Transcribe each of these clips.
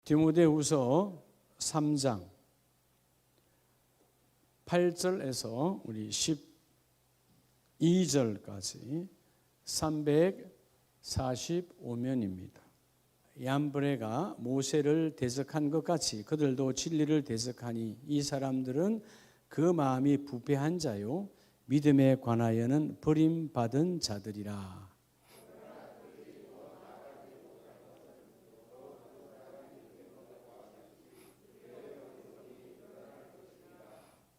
디모데후서 3장 8절에서 우리 12절까지 345면입니다. 얀브레가 모세를 대적한 것 같이 그들도 진리를 대적하니 이 사람들은 그 마음이 부패한 자요 믿음에 관하여는 버림받은 자들이라.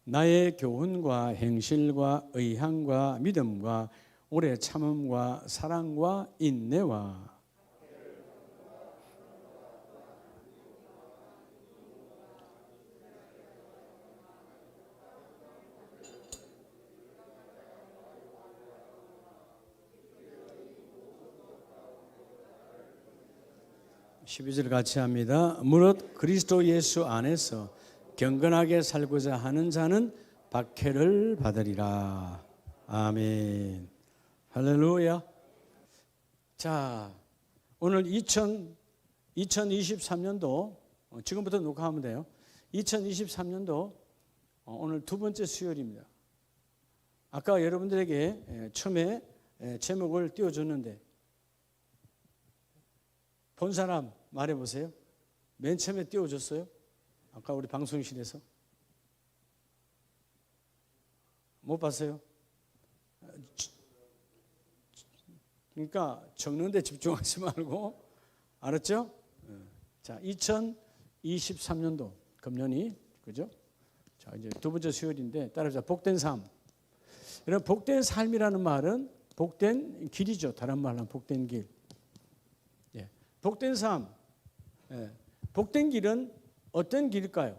나의 교훈과 행실과 의향과 믿음과 오래 참음과 사랑과 인내와 12절 같이 합니다. 무릇 그리스도 예수 안에서 경건하게 살고자 하는 자는 박해를 받으리라. 아멘. 할렐루야. 자, 오늘 2023년도 지금부터 녹화하면 돼요. 2023년도 오늘 두 번째 수요일입니다. 아까 여러분들에게 처음에 제목을 띄워줬는데 본 사람 말해보세요. 맨 처음에 띄워줬어요? 아까 우리 방송실에서 못 봤어요? 그러니까 적는 데 집중하지 말고, 알았죠? 자, 2023년도 금년이, 그죠? 자, 이제 두 번째 수요일인데 따라서 복된 삶. 여러분, 복된 삶이라는 말은 복된 길이죠. 다른 말로 하면 복된 길. 예. 복된 삶. 예. 복된 길은 어떤 길일까요?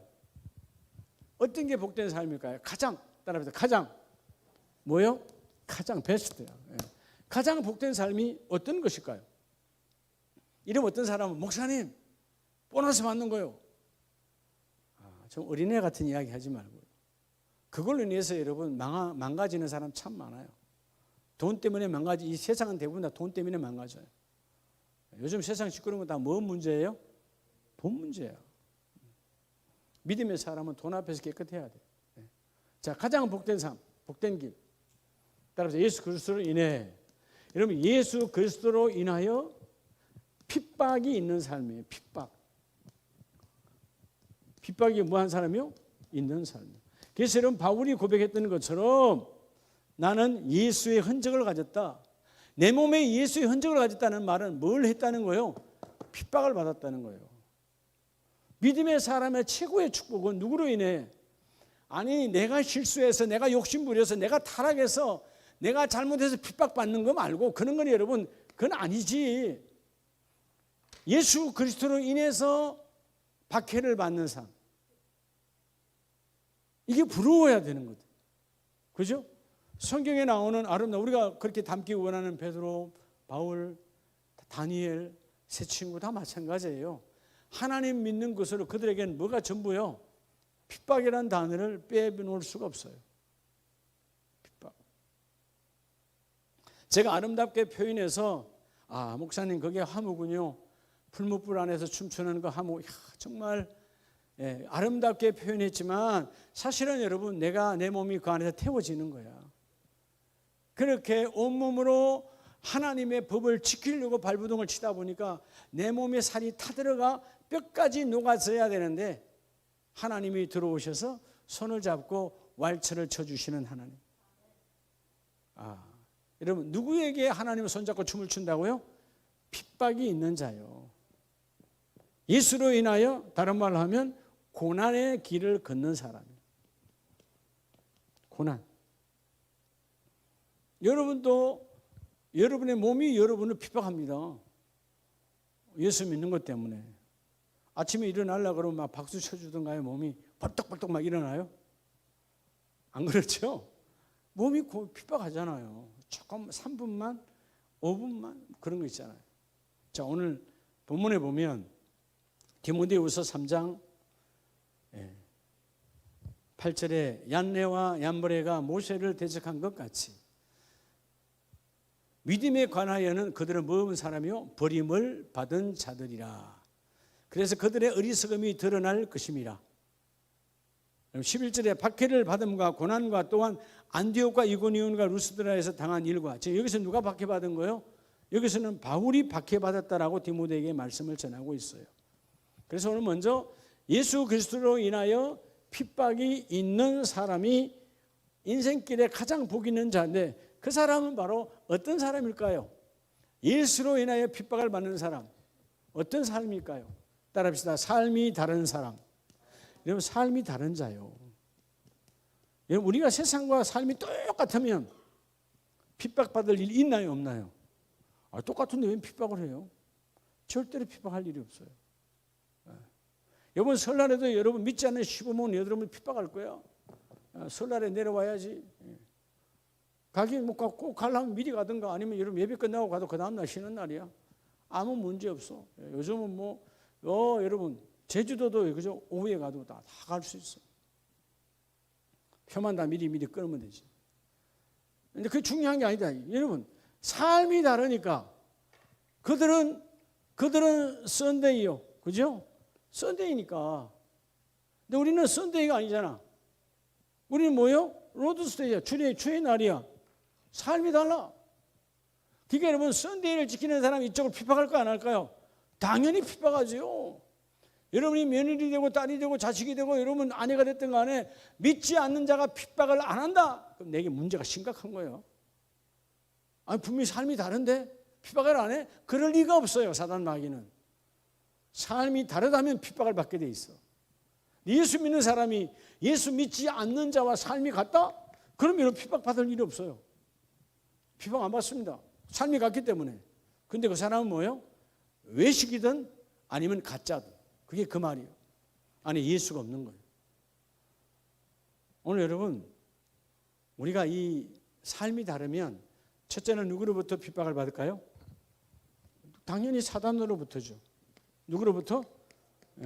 어떤 게 복된 삶일까요? 가장, 따라합니다. 가장 뭐요? 가장 베스트야. 예. 가장 복된 삶이 어떤 것일까요? 이러면 어떤 사람은 목사님 보너스 받는 거요. 좀 어린애 같은 이야기 하지 말고요. 그걸로 인해서 여러분 망가지는 사람 참 많아요. 돈 때문에 이 세상은 대부분 다 돈 때문에 망가져요. 요즘 세상 시끄러운 건 다 뭔 문제예요? 돈 문제예요. 믿음의 사람은 돈 앞에서 깨끗해야 돼요. 자, 가장 복된 삶, 복된 길. 따라서 예수 그리스도로 인해, 여러분 예수 그리스도로 인하여 핍박이 있는 삶이에요. 핍박이 뭐한 사람이요? 있는 삶이에요. 그래서 여러분 바울이 고백했던 것처럼 나는 예수의 흔적을 가졌다. 내 몸에 예수의 흔적을 가졌다는 말은 뭘 했다는 거예요? 핍박을 받았다는 거예요. 믿음의 사람의 최고의 축복은 누구로 인해? 아니 내가 실수해서 내가 욕심부려서 내가 타락해서 내가 잘못해서 핍박받는 거 말고 그런 건 여러분 그건 아니지. 예수 그리스도로 인해서 박해를 받는 삶. 이게 부러워야 되는 거죠. 그죠? 성경에 나오는 아름다운 우리가 그렇게 닮기 원하는 베드로, 바울, 다니엘, 세 친구 다 마찬가지예요. 하나님 믿는 것으로 그들에게는 뭐가 전부요? 핍박이라는 단어를 빼놓을 수가 없어요. 핍박. 제가 아름답게 표현해서 목사님 그게 화무군요. 풀무불 안에서 춤추는 거 화무. 정말 아름답게 표현했지만 사실은 여러분 내가 내 몸이 그 안에서 태워지는 거야. 그렇게 온몸으로 하나님의 법을 지키려고 발부동을 치다 보니까 내 몸에 살이 타들어가 뼈까지 녹아져야 되는데 하나님이 들어오셔서 손을 잡고 왈츠를 쳐주시는 하나님. 여러분 누구에게 하나님을 손잡고 춤을 춘다고요? 핍박이 있는 자요. 예수로 인하여 다른 말로 하면 고난의 길을 걷는 사람이에요. 고난. 여러분도 여러분의 몸이 여러분을 핍박합니다. 예수 믿는 것 때문에. 아침에 일어나려고 그러면 막 박수 쳐주던가요? 몸이 벌떡벌떡 막 일어나요? 안 그렇죠? 몸이 핍박하잖아요. 조금 3분만 5분만 그런 거 있잖아요. 자, 오늘 본문에 보면 디모데후서 3장 8절에 얀네와 얀브레가 모세를 대적한 것 같이 믿음에 관하여는 그들은 무슨 사람이요? 버림을 받은 자들이라. 그래서 그들의 어리석음이 드러날 것임이라. 11절에 박해를 받음과 고난과 또한 안디옥과 이고니온과 루스드라에서 당한 일과, 지금 여기서 누가 박해받은 거예요? 여기서는 바울이 박해받았다라고 디모데에게 말씀을 전하고 있어요. 그래서 오늘 먼저 예수 그리스도로 인하여 핍박이 있는 사람이 인생길에 가장 복 있는 자인데, 그 사람은 바로 어떤 사람일까요? 예수로 인하여 핍박을 받는 사람. 어떤 삶일까요? 따라합시다. 삶이 다른 사람. 여러분, 삶이 다른 자요. 여러분, 우리가 세상과 삶이 똑같으면 핍박받을 일 있나요, 없나요? 똑같은데 왜 핍박을 해요? 절대로 핍박할 일이 없어요. 이번 설날에도 여러분 믿지 않는 시부모는 여러분을 핍박할 거야. 설날에 내려와야지. 가기 못 가고 꼭 가려면 미리 가든가, 아니면 여러분 예배 끝나고 가도 그 다음날 쉬는 날이야. 아무 문제 없어. 요즘은 여러분 제주도도 그죠? 오후에 가도 다 갈 수 있어. 표만 다 미리 끊으면 되지. 근데 그게 중요한 게 아니다. 여러분, 삶이 다르니까 그들은 썬데이요. 그죠? 썬데이니까. 근데 우리는 썬데이가 아니잖아. 우리는 뭐요? 로드스데이야. 주의 날이야. 삶이 달라. 그러니까 여러분, 썬데이를 지키는 사람이 이쪽을 핍박할까 안 할까요? 당연히 핍박하지요. 여러분이 며느리 되고 딸이 되고 자식이 되고 여러분 아내가 됐든 간에 믿지 않는 자가 핍박을 안 한다. 그럼 내게 문제가 심각한 거예요. 아니, 분명히 삶이 다른데 핍박을 안 해? 그럴 리가 없어요. 사단 마귀는. 삶이 다르다면 핍박을 받게 돼 있어. 예수 믿는 사람이 예수 믿지 않는 자와 삶이 같다? 그럼 여러분 핍박 받을 일이 없어요. 핍박 안 받습니다. 삶이 같기 때문에. 근데 그 사람은 뭐예요? 외식이든 아니면 가짜든. 그게 그 말이에요. 안에 예수가 없는 거예요. 오늘 여러분, 우리가 이 삶이 다르면 첫째는 누구로부터 핍박을 받을까요? 당연히 사단으로부터죠. 누구로부터?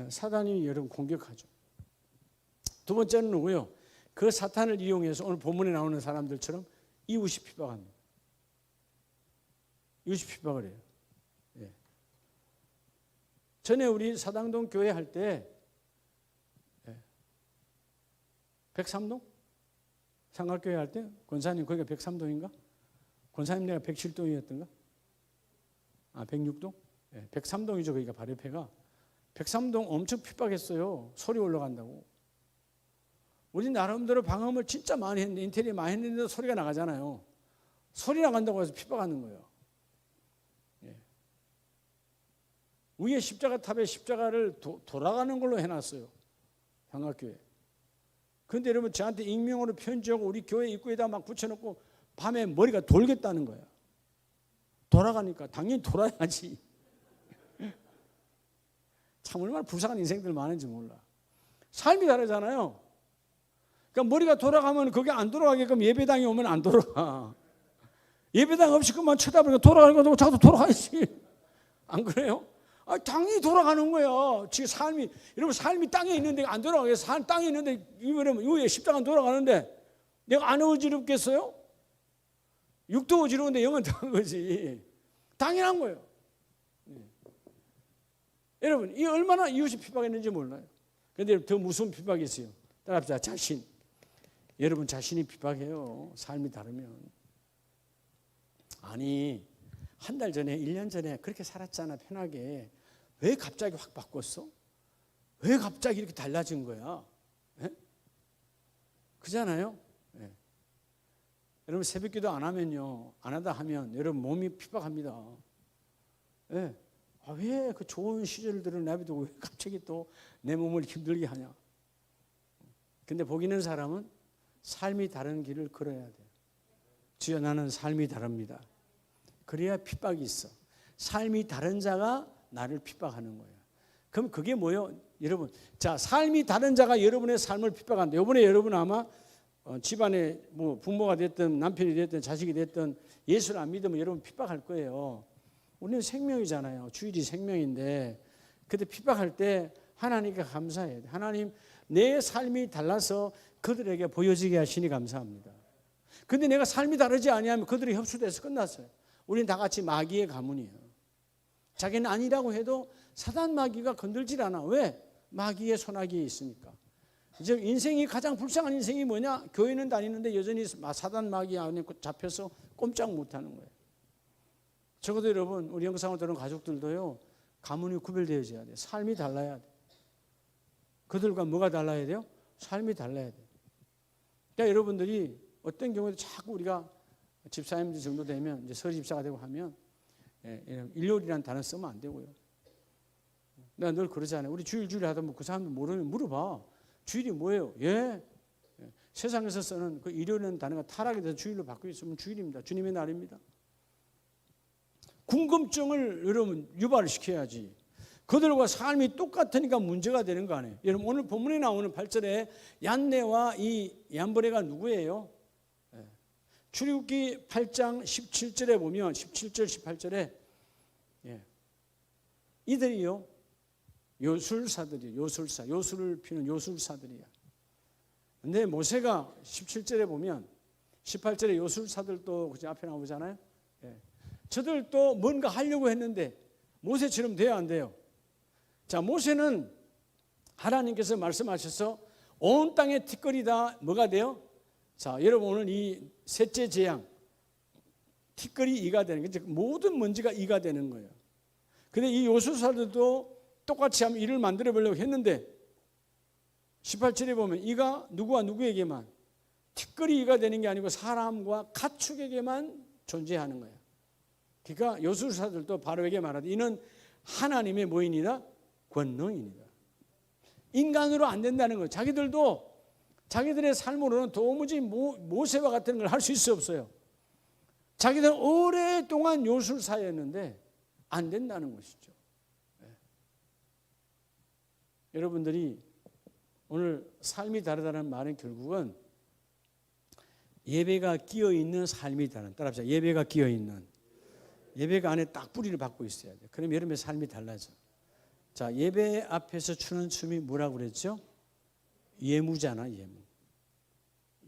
사단이 여러분 공격하죠. 두 번째는 누구요? 그 사탄을 이용해서 오늘 본문에 나오는 사람들처럼 이웃이 핍박합니다. 이웃이 핍박을 해요. 전에 우리 사당동 교회 할 때 103동? 상갈교회 할 때 권사님 거기가 103동인가? 권사님 내가 107동이었던가? 106동? 103동이죠. 거기가 바로 옆에가. 103동 엄청 핍박했어요. 소리 올라간다고. 우리 나름대로 방음을 진짜 많이 했는데, 인테리어 많이 했는데도 소리가 나가잖아요. 소리 나간다고 해서 핍박하는 거예요. 위에 십자가 탑에 십자가를 돌아가는 걸로 해놨어요. 향학교회. 그런데 여러분 저한테 익명으로 편지하고 우리 교회 입구에다 막 붙여놓고 밤에 머리가 돌겠다는 거야. 돌아가니까 당연히 돌아야지. 참 얼마나 불쌍한 인생들 많은지 몰라. 삶이 다르잖아요. 그러니까 머리가 돌아가면 그게 안 돌아가게끔 예배당에 오면 안 돌아가. 예배당 없이 그만 쳐다보니까 돌아가는 거 자꾸 돌아가야지. 안 그래요? 당연히 돌아가는 거야. 지금 삶이, 여러분 삶이 땅에 있는데 안 돌아가겠어. 땅에 있는데 위에 십자가는 돌아가는데 내가 안 어지럽겠어요? 육도 어지러운데 영은 더한 거지. 당연한 거예요. 여러분, 이 얼마나 이웃이 핍박했는지 몰라요. 그런데 더 무서운 핍박이 있어요. 따라합시다. 자신. 여러분 자신이 핍박해요. 삶이 다르면. 아니, 한 달 전에 1년 전에 그렇게 살았잖아. 편하게. 왜 갑자기 확 바꿨어? 왜 갑자기 이렇게 달라진 거야? 그잖아요. 여러분 새벽기도 안 하면요, 안 하다 하면 여러분 몸이 핍박합니다. 왜 그 좋은 시절들을 내비두고 왜 갑자기 또 내 몸을 힘들게 하냐? 근데 복 있는 사람은 삶이 다른 길을 걸어야 돼요. 주여, 나는 삶이 다릅니다. 그래야 핍박이 있어. 삶이 다른 자가 나를 핍박하는 거예요. 그럼 그게 뭐예요? 여러분, 자, 삶이 다른 자가 여러분의 삶을 핍박한다. 이번에 여러분 아마 집안에 뭐 부모가 됐든 남편이 됐든 자식이 됐든 예수를 안 믿으면 여러분 핍박할 거예요. 우리는 생명이잖아요. 주일이 생명인데, 그때 핍박할 때 하나님께 감사해야 돼. 하나님, 내 삶이 달라서 그들에게 보여지게 하시니 감사합니다. 근데 내가 삶이 다르지 아니하면 그들이 흡수돼서 끝났어요. 우리는 다 같이 마귀의 가문이에요. 자기는 아니라고 해도 사단 마귀가 건들질 않아. 왜? 마귀의 손아귀에 있으니까. 이제 인생이 가장 불쌍한 인생이 뭐냐? 교회는 다니는데 여전히 사단 마귀 안에 잡혀서 꼼짝 못하는 거예요. 적어도 여러분, 우리 영상을 들은 가족들도요, 가문이 구별되어져야 돼요. 삶이 달라야 돼요. 그들과 뭐가 달라야 돼요? 삶이 달라야 돼요. 그러니까 여러분들이 어떤 경우에도 자꾸 우리가 집사님들 정도 되면 이제 서집사가 되고 하면 일요일이라는 단어 쓰면 안 되고요. 내가 늘 그러잖아요. 우리 주일 하다 보면 그 사람들 모르면 물어봐. 주일이 뭐예요? 세상에서 쓰는 그 일요일이라는 단어가 타락이 돼서 주일로 바뀌어 있으면 주일입니다. 주님의 날입니다. 궁금증을 여러분 유발을 시켜야지. 그들과 삶이 똑같으니까 문제가 되는 거 아니에요. 여러분 오늘 본문에 나오는 8절에 얀네와 이 얀보레가 누구예요? 출애굽기 8장 17절에 보면 17절 18절에 이들이요 요술사들이에요. 요술을 피는 요술사들이야. 근데 모세가 17절에 보면 18절에 요술사들도 앞에 나오잖아요. 저들도 뭔가 하려고 했는데 모세처럼 돼야 안 돼요. 자, 모세는 하나님께서 말씀하셔서 온 땅의 티끌이 다 뭐가 돼요? 자, 여러분 오늘 이 셋째 재앙 티끌이 이가 되는 거죠. 모든 먼지가 이가 되는 거예요. 근데 이 요술사들도 똑같이 한번 일을 만들어 보려고 했는데 18절에 보면 이가 누구와 누구에게만 티끌이 이가 되는 게 아니고 사람과 가축에게만 존재하는 거예요. 그러니까 요술사들도 바로에게 말하되 이는 하나님의 뭐이니라? 권능이니라. 인간으로 안 된다는 거예요. 자기들도 자기들의 삶으로는 도무지 모세와 같은 걸 할 수 없어요. 자기들은 오랫동안 요술사였는데 안 된다는 것이죠. 여러분들이 오늘 삶이 다르다는 말은 결국은 예배가 끼어있는 삶이 다른. 따라합시다. 예배가 끼어있는. 예배가 안에 딱 뿌리를 받고 있어야 돼요. 그럼 여러분의 삶이 달라져. 자, 예배 앞에서 추는 춤이 뭐라고 그랬죠? 예무잖아, 예무.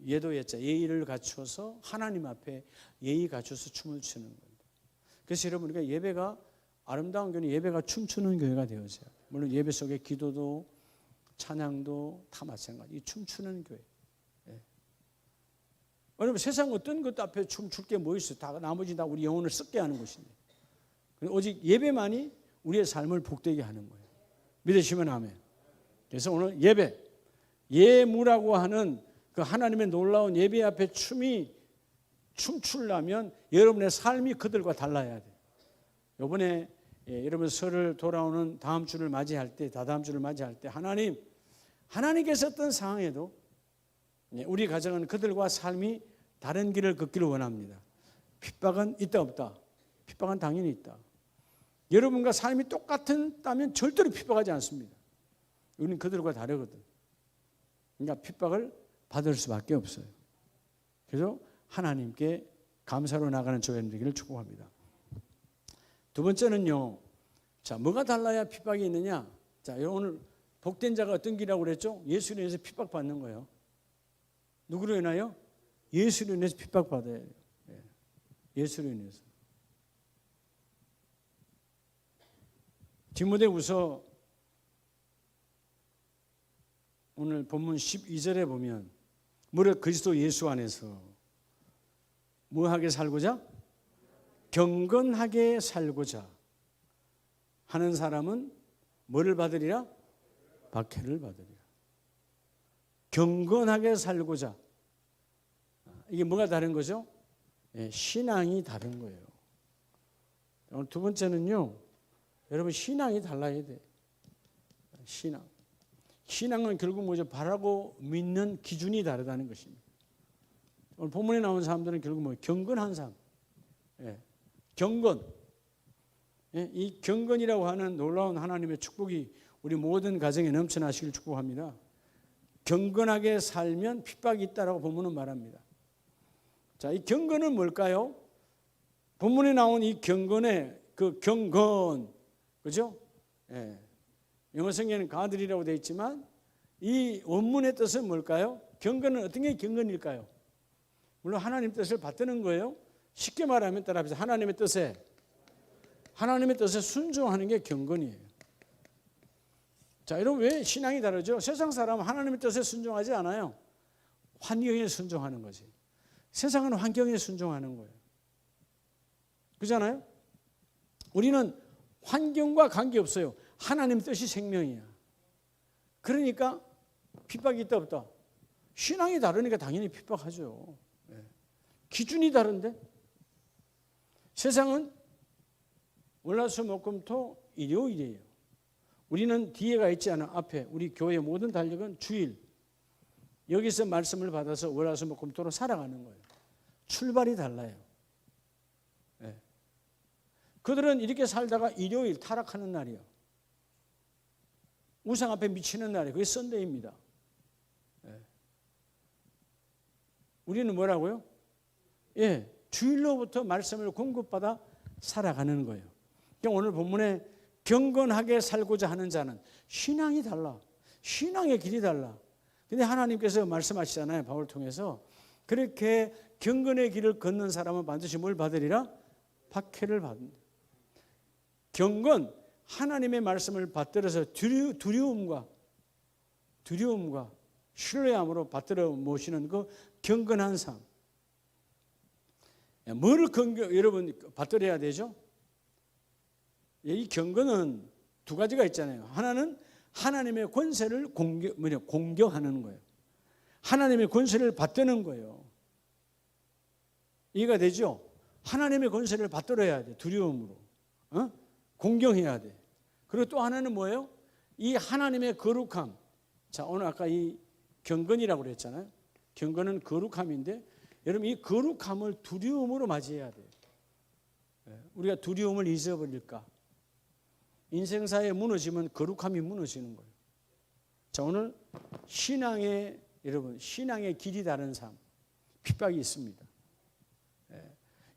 예도 예자, 예의를 갖추어서 하나님 앞에 예의 갖춰서 춤을 추는 겁니다. 그래서 여러분 우리가 예배가 아름다운 교회는 예배가 춤추는 교회가 되어져야 돼요. 물론 예배 속에 기도도 찬양도 다 마찬가지. 이 춤추는 교회. 왜냐하면 세상 어떤 것 앞에 춤출 게 뭐 있어요? 다 나머지 다 우리 영혼을 썩게 하는 것인데. 오직 예배만이 우리의 삶을 복되게 하는 거예요. 믿으시면 아멘. 그래서 오늘 예배, 예무라고 하는 그 하나님의 놀라운 예배 앞에 춤추려면 여러분의 삶이 그들과 달라야 돼요. 이번에 여러분 설을 돌아오는 다음 주를 맞이할 때, 다다음 주를 맞이할 때 하나님께서 어떤 상황에도 우리 가정은 그들과 삶이 다른 길을 걷기를 원합니다. 핍박은 있다 없다? 핍박은 당연히 있다. 여러분과 삶이 똑같다면 절대로 핍박하지 않습니다. 우리는 그들과 다르거든. 그러니까 핍박을 받을 수밖에 없어요. 그래서 하나님께 감사로 나가는 교회는 되기를 축복합니다. 두 번째는요. 자, 뭐가 달라야 핍박이 있느냐? 자, 오늘 복된 자가 어떤 길이라고 그랬죠? 예수로 인해서 핍박받는 거예요. 누구로 인하여? 예수로 인해서 핍박받아야 돼요. 예수로 인해서. 디모데후서 오늘 본문 12절에 보면 무릇 그리스도 예수 안에서 뭐하게 살고자? 경건하게 살고자 하는 사람은 뭐를 받으리라? 박해를 받으리라. 경건하게 살고자. 이게 뭐가 다른 거죠? 신앙이 다른 거예요. 오늘 두 번째는요. 여러분 신앙이 달라야 돼. 신앙. 신앙은 결국 뭐죠? 바라고 믿는 기준이 다르다는 것입니다. 오늘 본문에 나온 사람들은 결국 뭐 경건한 삶. 경건. 이 경건이라고 하는 놀라운 하나님의 축복이 우리 모든 가정에 넘쳐나시길 축복합니다. 경건하게 살면 핍박이 있다라고 본문은 말합니다. 자, 이 경건은 뭘까요? 본문에 나온 이 경건의 그 경건, 그죠? 영어 성경에는 가들이라고 되어 있지만 이 원문의 뜻은 뭘까요? 경건은 어떤 게 경건일까요? 물론 하나님 뜻을 받드는 거예요. 쉽게 말하면 따라합시다. 하나님의 뜻에 순종하는 게 경건이에요. 자, 여러분 왜 신앙이 다르죠? 세상 사람은 하나님의 뜻에 순종하지 않아요. 환경에 순종하는 거지. 세상은 환경에 순종하는 거예요. 그렇잖아요? 우리는 환경과 관계없어요. 하나님 뜻이 생명이야. 그러니까 핍박이 있다 없다. 신앙이 다르니까 당연히 핍박하죠. 기준이 다른데 세상은 월화수목금토 일요일이에요. 우리는 뒤에가 있지 않아 앞에 우리 교회의 모든 달력은 주일. 여기서 말씀을 받아서 월화수목금토로 살아가는 거예요. 출발이 달라요. 그들은 이렇게 살다가 일요일 타락하는 날이요. 우상 앞에 미치는 날이에요. 그게 썬데이입니다. 우리는 뭐라고요? 주일로부터 말씀을 공급받아 살아가는 거예요. 그러니까 오늘 본문에 경건하게 살고자 하는 자는 신앙이 달라. 신앙의 길이 달라. 근데 하나님께서 말씀하시잖아요. 바울을 통해서. 그렇게 경건의 길을 걷는 사람은 반드시 뭘 받으리라? 박해를 받는다. 경건, 하나님의 말씀을 받들어서 두려움과 신뢰함으로 받들어 모시는 그 경건한 삶. 뭐를 여러분 받들어야 되죠? 이 경건은 두 가지가 있잖아요. 하나는 하나님의 권세를 공격하는 거예요. 하나님의 권세를 받드는 거예요. 이해가 되죠? 하나님의 권세를 받들어야 돼. 두려움으로. 공경해야 돼. 그리고 또 하나는 뭐예요? 이 하나님의 거룩함. 자, 오늘 아까 이 경건이라고 그랬잖아요. 경건은 거룩함인데 여러분 이 거룩함을 두려움으로 맞이해야 돼요. 우리가 두려움을 잊어버릴까? 인생사에 무너지면 거룩함이 무너지는 거예요. 자, 오늘 여러분 신앙의 길이 다른 삶, 핍박이 있습니다.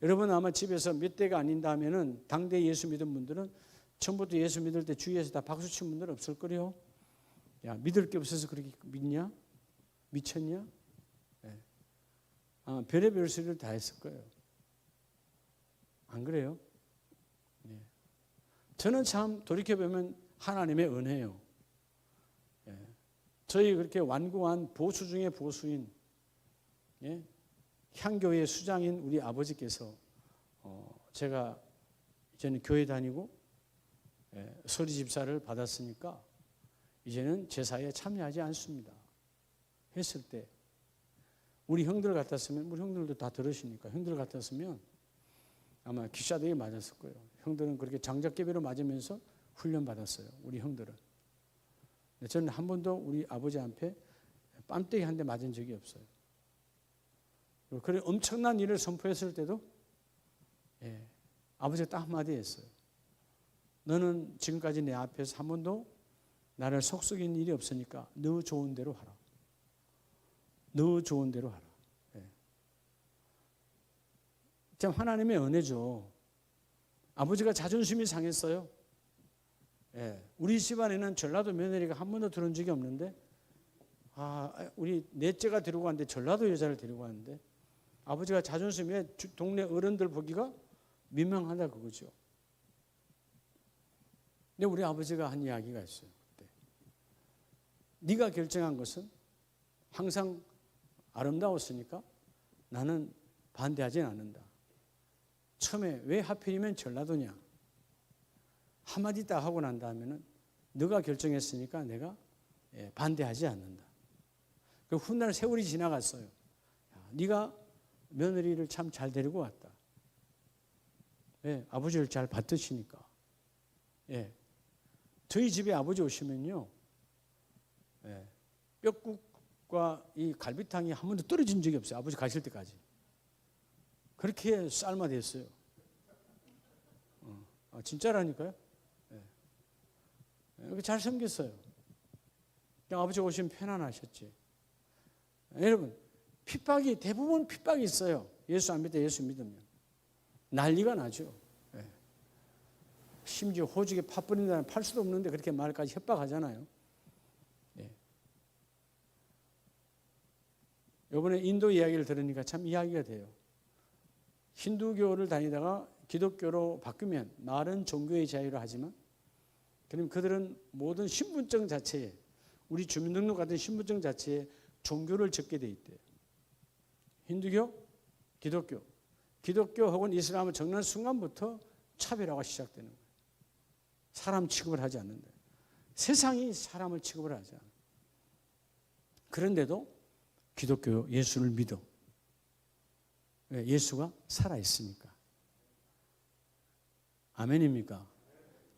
여러분 아마 집에서 몇 대가 아닌다 하면은 당대 예수 믿은 분들은 처음부터 예수 믿을 때 주위에서 다 박수 친 분들 없을 거래요. 야, 믿을 게 없어서 그렇게 믿냐? 미쳤냐? 별의별 소리를 다 했을 거예요. 안 그래요? 저는 참 돌이켜보면 하나님의 은혜예요. 저희 그렇게 완고한 보수 중에 보수인 향교회 수장인 우리 아버지께서 제가 이제는 교회 다니고 서리 집사를 받았으니까 이제는 제사에 참여하지 않습니다. 했을 때 우리 형들 같았으면 우리 형들도 다 들으시니까 형들 같았으면 아마 기사대에 맞았을 거예요. 형들은 그렇게 장작개비로 맞으면서 훈련 받았어요. 우리 형들은. 저는 한 번도 우리 아버지 앞에 뺨때기 한 대 맞은 적이 없어요. 그래 엄청난 일을 선포했을 때도 아버지가 딱 한마디 했어요. 너는 지금까지 내 앞에서 한 번도 나를 속썩인 일이 없으니까 너 좋은 대로 하라. 너 좋은 대로 하라. 참 하나님의 은혜죠. 아버지가 자존심이 상했어요. 우리 집안에는 전라도 며느리가 한 번도 들어온 적이 없는데 우리 넷째가 데리고 왔는데 전라도 여자를 데리고 왔는데 아버지가 자존심에 동네 어른들 보기가 민망하다 그거죠. 근데 우리 아버지가 한 이야기가 있어요. 그때. 네가 결정한 것은 항상 아름다웠으니까 나는 반대하진 않는다. 처음에 왜 하필이면 전라도냐? 한마디 딱 하고 난 다음에는 너가 결정했으니까 내가 반대하지 않는다. 그 훗날 세월이 지나갔어요. 네가 며느리를 참 잘 데리고 왔다. 아버지를 잘 받드시니까. 저희 집에 아버지 오시면요. 뼈국과 이 갈비탕이 한 번도 떨어진 적이 없어요. 아버지 가실 때까지. 그렇게 삶아댔어요. 진짜라니까요. 잘 섬겼어요. 그냥 아버지 오시면 편안하셨지. 여러분 핍박이 대부분 핍박이 있어요. 예수 안 믿다 예수 믿으면 난리가 나죠. 심지어 호적에 파 뿌린다는 팔 수도 없는데 그렇게 말까지 협박하잖아요. 이번에 인도 이야기를 들으니까 참 이야기가 돼요. 힌두교를 다니다가 기독교로 바뀌면 말은 종교의 자유를 하지만 그럼 그들은 모든 신분증 자체에, 우리 주민등록 같은 신분증 자체에 종교를 적게 돼 있대요. 힌두교, 기독교. 기독교 혹은 이슬람을 적는 순간부터 차별화가 시작되는 거예요. 사람 취급을 하지 않는다. 세상이 사람을 취급을 하지 않아요. 그런데도 기독교 예수를 믿어. 왜? 예수가 살아있으니까. 아멘입니까?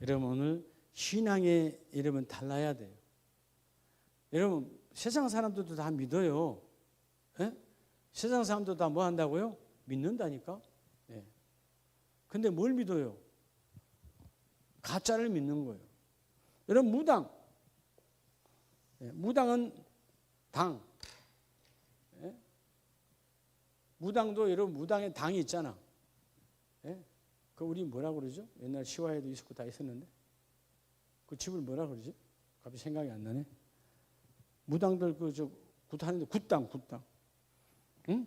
여러분 오늘 신앙의 이름은 달라야 돼요. 여러분 세상 사람들도 다 믿어요. 예? 세상 사람도 다 뭐 한다고요? 믿는다니까. 예. 근데 뭘 믿어요? 가짜를 믿는 거예요. 여러분 무당. 예. 무당은 당. 예? 무당도 여러분 무당에 당이 있잖아. 예? 그 우리 뭐라 그러죠? 옛날 시화에도 있었고 다 있었는데 그 집을 뭐라 그러지? 갑자기 생각이 안 나네. 무당들 그저 굿하는데 굿당. 응?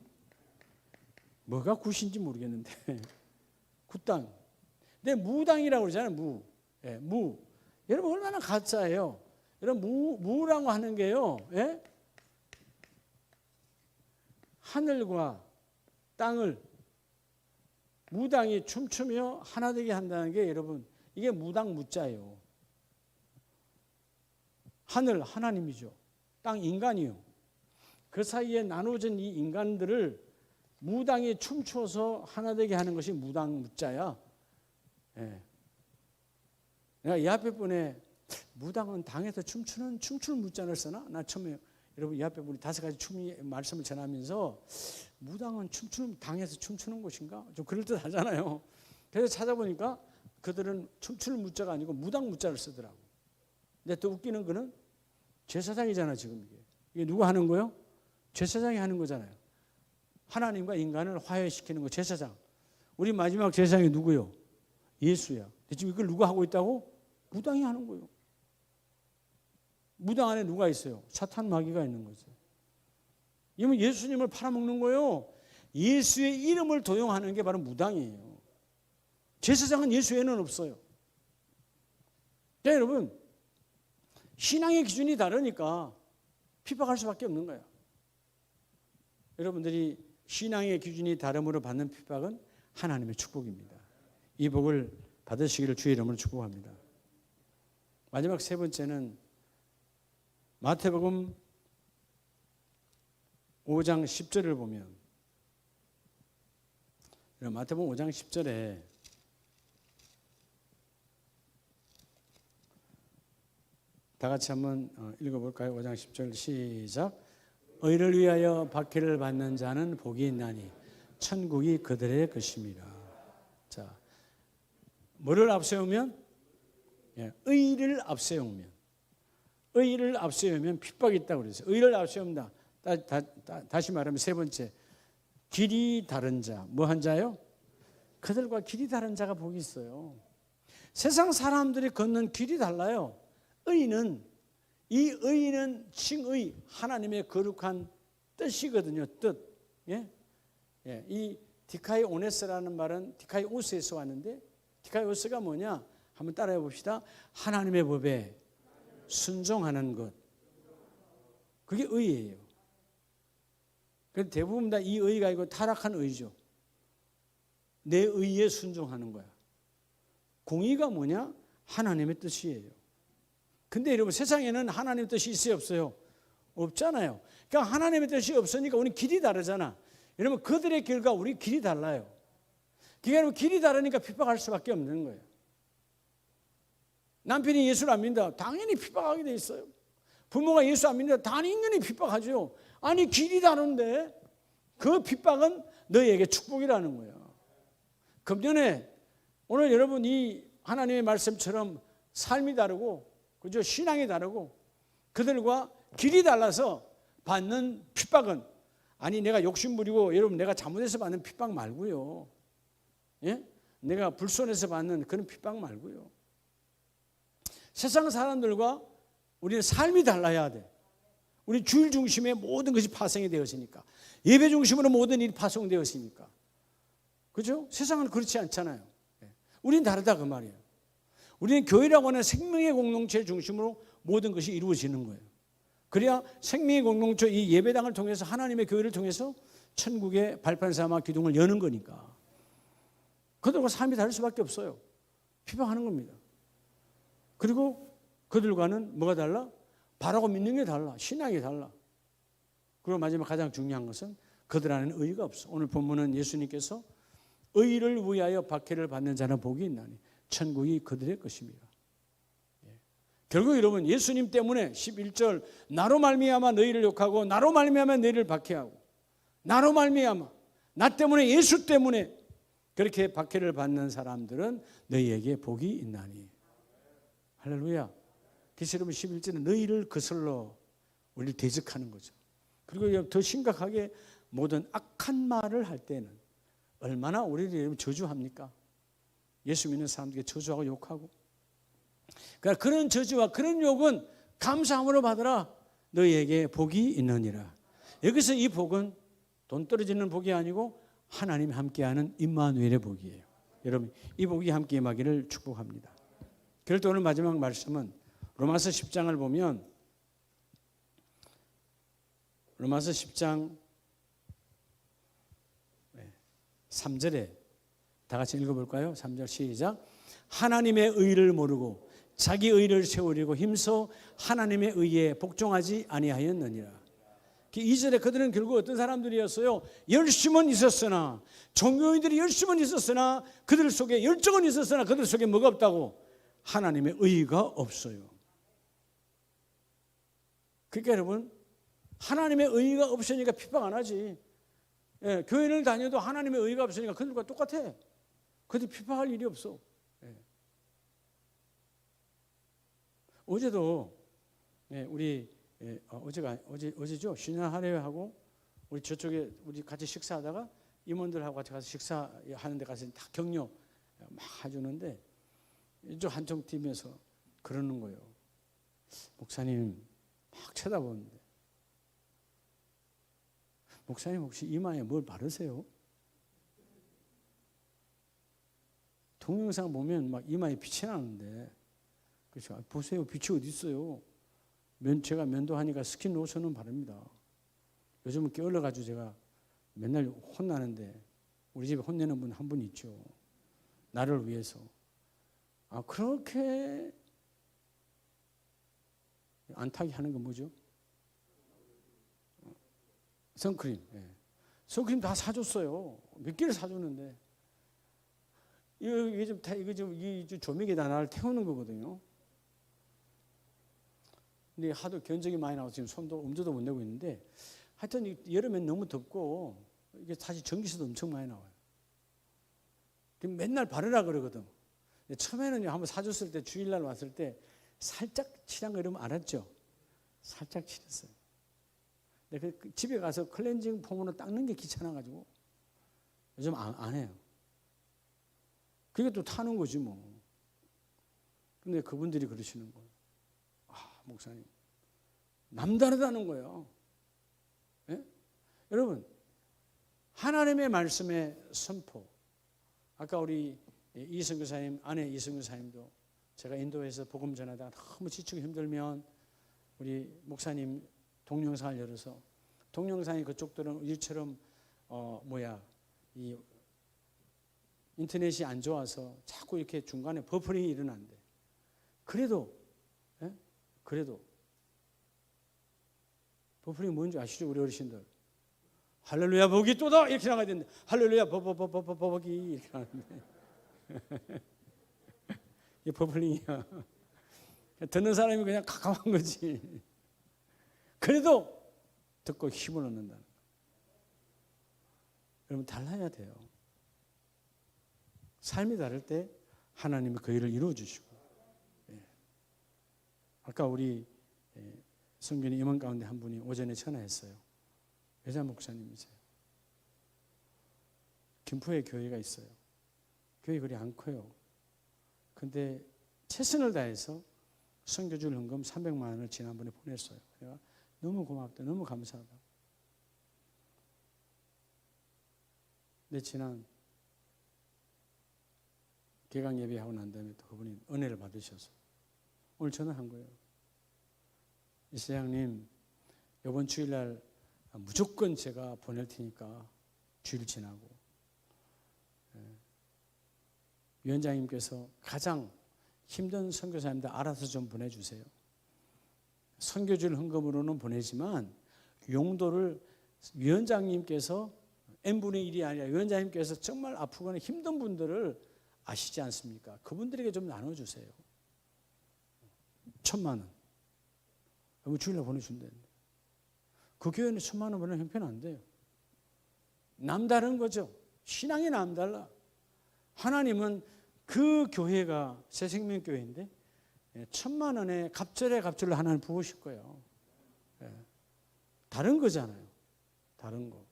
뭐가 굿인지 모르겠는데 굿당. 근데 무당이라고 그러잖아요. 무. 예, 무. 여러분 얼마나 가짜예요. 여러분 무라고 하는 게요. 예? 하늘과 땅을 무당이 춤추며 하나 되게 한다는 게 여러분 이게 무당 무자예요. 하늘 하나님이죠. 땅 인간이요. 그 사이에 나눠진 이 인간들을 무당이 춤춰서 하나 되게 하는 것이 무당 무자야. 예. 내가 이 앞에 분에 무당은 당에서 춤추는 무자를 쓰나? 나 처음에 여러분 이 앞에 분이 5가지 춤이 말씀을 전하면서 무당은 당에서 춤추는 곳인가? 좀 그럴듯하잖아요. 그래서 찾아보니까 그들은 춤추는 무자가 아니고 무당 무자를 쓰더라고. 근데 또 웃기는 거는 제사장이잖아 지금 이게 누가 하는 거요? 제사장이 하는 거잖아요. 하나님과 인간을 화해시키는 거 제사장. 우리 마지막 제사장이 누구요? 예수야. 지금 이걸 누가 하고 있다고? 무당이 하는 거예요. 무당 안에 누가 있어요? 사탄 마귀가 있는 거죠. 이건 예수님을 팔아먹는 거예요. 예수의 이름을 도용하는 게 바로 무당이에요. 제사장은 예수에는 없어요. 자, 여러분 신앙의 기준이 다르니까 핍박할 수밖에 없는 거예요. 여러분들이 신앙의 기준이 다름으로 받는 핍박은 하나님의 축복입니다. 이 복을 받으시기를 주의 이름으로 축복합니다. 마지막 세 번째는 마태복음 5장 10절을 보면 마태복음 5장 10절에 다 같이 한번 읽어볼까요? 5장 10절 시작. 의를 위하여 박해를 받는 자는 복이 있나니 천국이 그들의 것입니다. 자, 뭐를 앞세우면? 의를 앞세우면. 의를 앞세우면 핍박이 있다고 그랬어요. 의를 앞세운다. 다시 말하면 세 번째, 길이 다른 자. 뭐 한 자요? 그들과 길이 다른 자가 복이 있어요. 세상 사람들이 걷는 길이 달라요. 의는 칭의, 하나님의 거룩한 뜻이거든요. 뜻. 이 디카이오네스라는 말은 디카이오스에서 왔는데 디카이오스가 뭐냐? 한번 따라해 봅시다. 하나님의 법에 순종하는 것. 그게 의예요. 대부분 다 이 의가 아니고 타락한 의죠. 내 의에 순종하는 거야. 공의가 뭐냐? 하나님의 뜻이에요. 근데 여러분 세상에는 하나님의 뜻이 있어요 없어요? 없잖아요. 그러니까 하나님의 뜻이 없으니까 우리 길이 다르잖아. 여러분 그들의 길과 우리 길이 달라요. 그러니까 길이 다르니까 핍박할 수밖에 없는 거예요. 남편이 예수를 안 믿는다. 당연히 핍박하게 돼 있어요. 부모가 예수 안 믿는다. 당연히 핍박하죠. 아니 길이 다른데 그 핍박은 너희에게 축복이라는 거예요. 금년에 오늘 여러분 이 하나님의 말씀처럼 삶이 다르고 그죠? 신앙이 다르고 그들과 길이 달라서 받는 핍박은 아니 내가 욕심부리고 여러분 내가 잘못해서 받는 핍박 말고요. 예? 내가 불손해서 받는 그런 핍박 말고요. 세상 사람들과 우리는 삶이 달라야 돼. 우리 주일 중심에 모든 것이 파송이 되었으니까. 예배 중심으로 모든 일이 파송되었으니까. 그죠? 세상은 그렇지 않잖아요. 우린 다르다 그 말이에요. 우리는 교회라고 하는 생명의 공동체 중심으로 모든 것이 이루어지는 거예요. 그래야 생명의 공동체 이 예배당을 통해서 하나님의 교회를 통해서 천국의 발판 삼아 기둥을 여는 거니까. 그들과 삶이 다를 수밖에 없어요. 비방하는 겁니다. 그리고 그들과는 뭐가 달라? 바라고 믿는 게 달라. 신앙이 달라. 그리고 마지막 가장 중요한 것은 그들 안에는 의의가 없어. 오늘 본문은 예수님께서 의를 위하여 박해를 받는 자는 복이 있나니 천국이 그들의 것입니다. 결국 여러분 예수님 때문에 11절 나로 말미암아 너희를 욕하고 나로 말미암아 너희를 박해하고 나로 말미암아 나 때문에 예수 때문에 그렇게 박해를 받는 사람들은 너희에게 복이 있나니. 할렐루야. 그래서 여러분 11절은 너희를 거슬러 우리를 대적하는 거죠. 그리고 더 심각하게 모든 악한 말을 할 때는 얼마나 우리를 저주합니까? 예수 믿는 사람들에게 저주하고 욕하고. 그러니까 그런 저주와 그런 욕은 감사함으로 받으라. 너희에게 복이 있느니라. 여기서 이 복은 돈 떨어지는 복이 아니고 하나님이 함께하는 임마누엘의 복이에요. 여러분 이 복이 함께 임하기를 축복합니다. 그럴 때 오늘 마지막 말씀은 로마서 10장을 보면 로마서 10장 3절에 다 같이 읽어볼까요? 3절 시작. 하나님의 의를 모르고 자기 의를 세우려고 힘써 하나님의 의에 복종하지 아니하였느니라. 2절에 그들은 결국 어떤 사람들이었어요? 열심은 있었으나 종교인들이 열심은 있었으나 그들 속에 열정은 있었으나 그들 속에 뭐가 없다고? 하나님의 의가 없어요. 그러니까 여러분 하나님의 의가 없으니까 핍박 안 하지. 예, 교회를 다녀도 하나님의 의가 없으니까 그들과 똑같아. 그들 핍박할 일이 없어. 예. 어제도 우리 어제죠. 신년하례하고 우리 저쪽에 우리 같이 식사하다가 임원들하고 같이 가서 식사하는 데 가서 다 격려 막 해주는데 이쪽 한쪽 팀에서 그러는 거예요. 목사님 막 쳐다보는데 목사님 혹시 이마에 뭘 바르세요? 동영상 보면 막 이마에 빛이 나는데 그렇죠. 보세요. 빛이 어디 있어요? 제가 면도하니까 스킨 로션은 바릅니다. 요즘은 게을러가지고 제가 맨날 혼나는데 우리 집에 혼내는 분 한 분 있죠. 나를 위해서. 그렇게 안타게 하는 건 뭐죠? 선크림. 선크림 다 사줬어요. 몇 개를 사줬는데 이게 이 조명이 다 나를 태우는 거거든요. 근데 하도 견적이 많이 나와서 지금 손도 엄두도 못 내고 있는데 하여튼 여름엔 너무 덥고 이게 사실 전기세도 엄청 많이 나와요. 맨날 바르라 그러거든. 처음에는 한번 사줬을 때 주일날 왔을 때 살짝 칠한 거 이러면 알았죠. 살짝 칠했어요. 근데 집에 가서 클렌징 폼으로 닦는 게 귀찮아가지고 요즘 안 해요. 그게 또 타는 거지 뭐. 근데 그분들이 그러시는 거예요. 목사님 남다르다는 거예요. 예? 여러분 하나님의 말씀의 선포. 아까 우리 이성교사님 아내 이성교사님도 제가 인도에서 복음 전하다가 너무 지치고 힘들면 우리 목사님 동영상을 열어서 동영상이 그쪽들은 일처럼 이 인터넷이 안 좋아서 자꾸 이렇게 중간에 버퍼링이 일어난대. 그래도 버퍼링이 뭔지 아시죠? 우리 어르신들. 할렐루야 복이 또다 이렇게 나가야 되는데 할렐루야 복이 이렇게 하는데 이게 버퍼링이야. 듣는 사람이 그냥 가감한 거지. 그래도 듣고 힘을 얻는다는 거예요. 여러분 달라야 돼요. 삶이 다를 때 하나님이 그 일을 이루어 주시고. 아까 우리 성균이 임원 가운데 한 분이 오전에 전화했어요. 여자 목사님이세요. 김포에 교회가 있어요. 교회 그리 안 커요. 근데 최선을 다해서 선교줄 헌금 300만 원을 지난번에 보냈어요. 내가 너무 고맙다. 너무 감사하다. 근데 지난 개강 예배하고 난 다음에 또 그분이 은혜를 받으셔서 오늘 전화한 거예요. 이사장님, 이번 주일날 무조건 제가 보낼 테니까 주일 지나고 위원장님께서 가장 힘든 선교사님들 알아서 좀 보내주세요. 선교주일 헌금으로는 보내지만 용도를 위원장님께서 n분의 1이 아니라 위원장님께서 정말 아프거나 힘든 분들을 아시지 않습니까? 그분들에게 좀 나눠주세요. 1,000만 원. 그럼 주일날 보내준다는데. 그 교회는 1,000만 원 보내는 형편은 안 돼요. 남다른 거죠. 신앙이 남달라. 하나님은 그 교회가 새생명교회인데 1,000만 원에 갑절에 갑절로 하나님 부으실 거예요. 다른 거잖아요. 다른 거.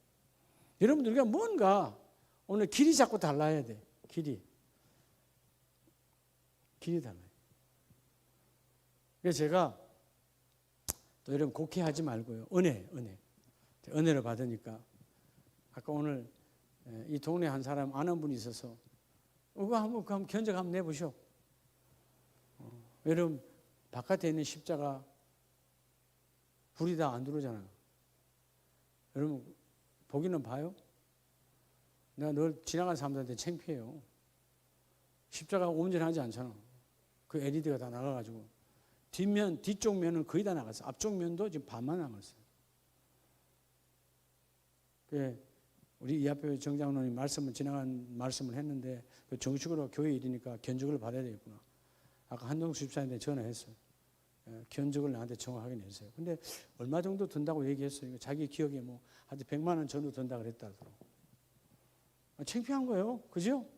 여러분들 우리가 뭔가 오늘 길이 자꾸 달라야 돼. 길이 달라요. 그래서 제가 또 여러분 곡해하지 말고요. 은혜를 받으니까 아까 오늘 이 동네 한 사람 아는 분이 있어서 그거 한번 견적 한번 내보시오. 여러분 바깥에 있는 십자가 불이 다 안 들어오잖아요. 여러분 보기는 봐요. 내가 늘 지나가는 사람들한테 창피해요. 십자가가 온전하지 않잖아. 그 LED가 다 나가가지고 뒤쪽 면은 거의 다 나갔어. 앞쪽 면도 지금 반만 남았어요. 우리 이 앞에 정장로님 지나간 말씀을 했는데 정식으로 교회 일이니까 견적을 받아야 되겠구나. 아까 한동수 집사님한테 전화했어요. 견적을 나한테 정확하게 내세요. 근데 얼마 정도 든다고 얘기했어요. 자기 기억에 뭐 아주 100만 원 정도 든다 그랬다더라고. 창피한 거예요. 그죠?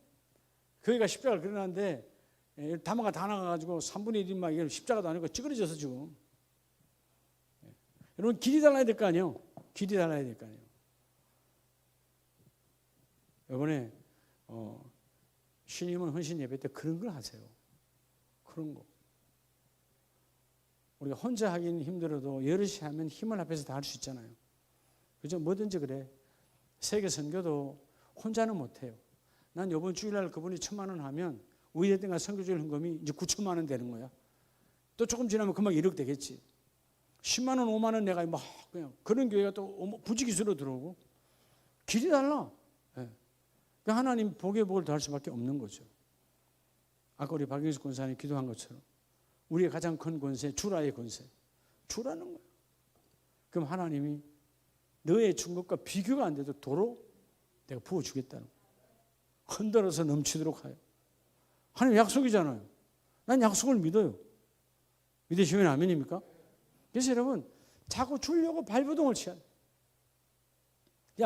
교회가 십자가를 그려놨는데 담화가 다 나가가지고 3분의 1인 이게 십자가도 아니고 찌그러져서 지금. 여러분 길이 달라야 될 거 아니에요. 길이 달라야 될 거 아니에요. 이번에 신임은 헌신 예배 때 그런 걸 하세요. 그런 거. 우리가 혼자 하기는 힘들어도 여럿이 하면 힘을 합해서 다 할 수 있잖아요. 그죠? 뭐든지 그래. 세계 선교도 혼자는 못해요. 난 이번 주일날 그분이 1,000만 원 하면 우리 때가 선교주일 헌금이 이제 9천만 원 되는 거야. 또 조금 지나면 금방 1억 되겠지. 10만 원, 5만 원 내가 막 그냥 그런 교회가 또 부지기수로 들어오고 길이 달라. 네. 하나님 복에 복을 더할 수밖에 없는 거죠. 아까 우리 박영수 권사님이 기도한 것처럼 우리의 가장 큰 권세, 주라의 권세. 주라는 거예요. 그럼 하나님이 너의 준 것과 비교가 안 돼도 도로 내가 부어주겠다는 거예요. 흔들어서 넘치도록 하여. 하나님 약속이잖아요. 난 약속을 믿어요. 믿으시면 아멘입니까? 그래서 여러분 자꾸 주려고 발버둥을 쳐야 돼요.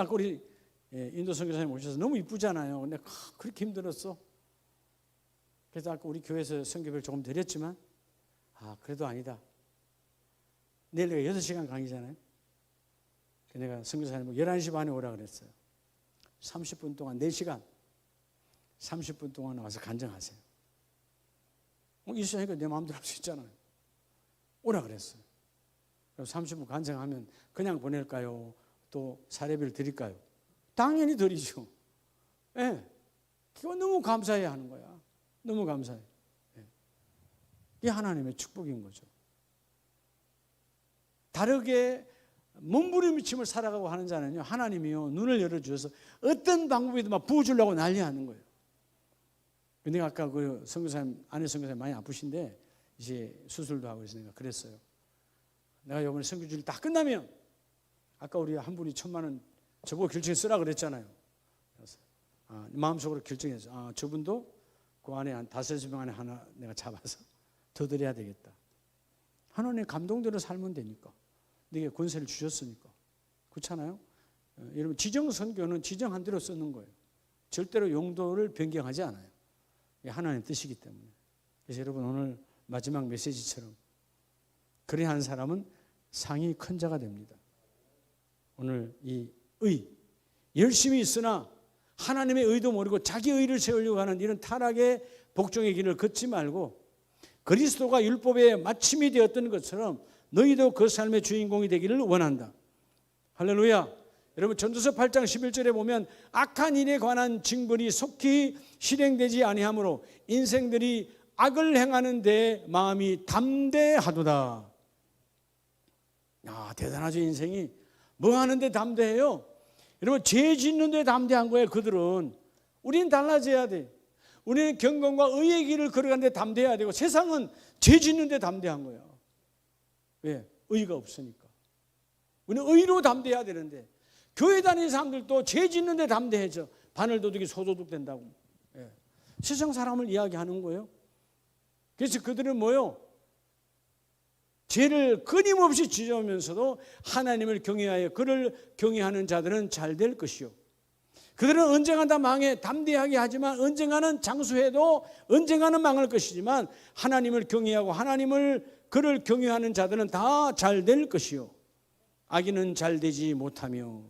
아까 우리 인도 선교사님 오셔서 너무 이쁘잖아요. 근데 그렇게 힘들었어. 그래서 아까 우리 교회에서 선교비를 조금 드렸지만 그래도 아니다. 내일 내가 6시간 강의잖아요. 내가 선교사님 11시 반에 오라 그랬어요. 30분 동안 4시간 30분 동안 와서 간증하세요. 있으니까 내 마음대로 할 수 있잖아요. 오라 그랬어요. 그래서 30분 간증하면 그냥 보낼까요? 또 사례비를 드릴까요? 당연히 드리죠. 예. 그거 너무 감사해야 하는 거야. 너무 감사해. 예. 이게 하나님의 축복인 거죠. 다르게 몸부림침을 살아가고 하는 자는요, 하나님이요 눈을 열어주셔서 어떤 방법이든 막 부어주려고 난리하는 거예요. 근데 아까 그 선교사님, 아내 선교사님 많이 아프신데 이제 수술도 하고 있으니까 그랬어요. 내가 이번에 선교주일 다 끝나면 아까 우리 한 분이 1,000만 원 저보고 결정해 쓰라 그랬잖아요. 그래서 마음속으로 결정해서 저분도 그 안에 한 5명 안에 하나 내가 잡아서 더 드려야 되겠다. 하나님의 감동대로 살면 되니까. 내게 권세를 주셨으니까. 그렇잖아요? 여러분 지정 선교는 지정한 대로 쓰는 거예요. 절대로 용도를 변경하지 않아요. 이게 하나님의 뜻이기 때문에. 그래서 여러분 오늘 마지막 메시지처럼 그리한 사람은 상이 큰 자가 됩니다. 오늘 이 열심히 있으나 하나님의 의도 모르고 자기 의를 세우려고 하는 이런 타락의 복종의 길을 걷지 말고 그리스도가 율법의 마침이 되었던 것처럼 너희도 그 삶의 주인공이 되기를 원한다. 할렐루야. 여러분 전도서 8장 11절에 보면 악한 일에 관한 징벌이 속히 실행되지 아니하므로 인생들이 악을 행하는 데 마음이 담대하도다. 대단하죠. 인생이 뭐 하는데 담대해요? 여러분 죄 짓는 데 담대한 거예요. 그들은. 우리는 달라져야 돼. 우리는 경건과 의의 길을 걸어가는데 담대해야 되고, 세상은 죄 짓는 데 담대한 거야. 왜? 의의가 없으니까. 우리는 의로 담대해야 되는데, 교회 다니는 사람들도 죄 짓는 데 담대해져. 바늘도둑이 소도둑 된다고. 예. 세상 사람을 이야기하는 거예요. 그래서 그들은 뭐요? 죄를 끊임없이 지으면서도 하나님을 경외하여 그를 경외하는 자들은 잘 될 것이요. 그들은 언젠가 다 망해 담대하게 하지만 언젠가는 장수해도 언젠가는 망할 것이지만 하나님을 경외하고 그를 경외하는 자들은 다 잘 될 것이요. 악인은 잘 되지 못하며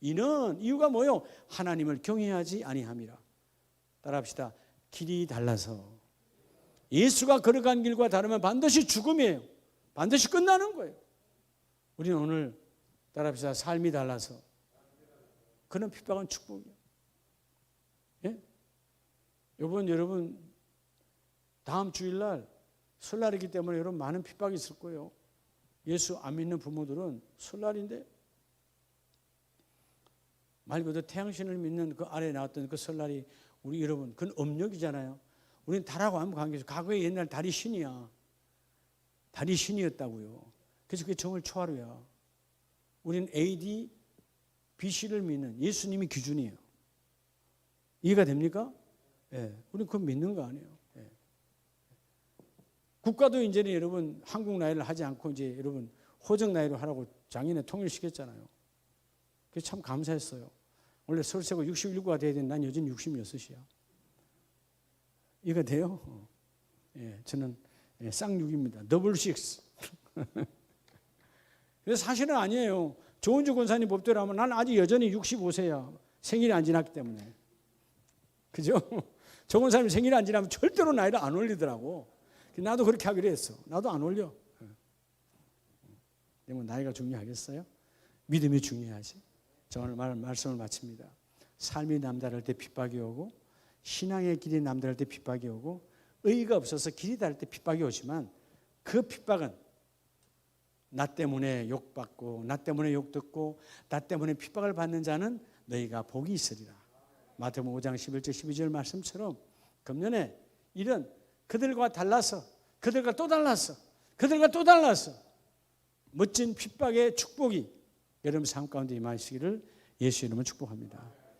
이유가 뭐요? 하나님을 경외하지 아니함이라. 따라합시다. 길이 달라서. 예수가 걸어간 길과 다르면 반드시 죽음이에요. 반드시 끝나는 거예요. 우리는 오늘 따라합시다. 삶이 달라서. 그런 핍박은 축복이에요. 예? 여러분 다음 주일날 설날이기 때문에 여러분 많은 핍박이 있을 거예요. 예수 안 믿는 부모들은 설날인데 말 그대로 태양신을 믿는 그 아래에 나왔던 그 설날이 우리 여러분 그건 음력이잖아요. 우리는 달하고 아무 관계없어. 과거에 옛날 달이 신이야. 달이 신이었다고요. 그래서 그게 정월 초하루야. 우리는 AD BC를 믿는 예수님이 기준이에요. 이해가 됩니까? 예. 우리는 그건 믿는 거 아니에요. 예. 국가도 이제는 여러분 한국 나이를 하지 않고 이제 여러분 호적 나이로 하라고 작년에 통일시켰잖아요. 그게 참 감사했어요. 원래 서울세고 67구가 돼야 되는데 난 여전히 66이야. 이해가 돼요? 예. 저는 쌍육입니다. 더블 6. 그래서 사실은 아니에요. 조은주 권사님 법대로 하면 난 아직 여전히 65세야. 생일이 안 지났기 때문에. 그죠? 조 권사님 생일이 안 지나면 절대로 나이를 안 올리더라고. 나도 그렇게 하기로 했어. 나도 안 올려. 뭐 나이가 중요하겠어요? 믿음이 중요하지. 저 오늘 말씀을 마칩니다. 삶이 남다를 때 핍박이 오고 신앙의 길이 남다를 때 핍박이 오고 의의가 없어서 길이 다를 때 핍박이 오지만 그 핍박은 나 때문에 욕받고 나 때문에 욕듣고 나 때문에 핍박을 받는 자는 너희가 복이 있으리라. 마태복음 5장 11절 12절 말씀처럼 금년에 이런 그들과 달라서 그들과 또 달라서 멋진 핍박의 축복이 여러분 삶 가운데 임하시기를 예수 이름으로 축복합니다.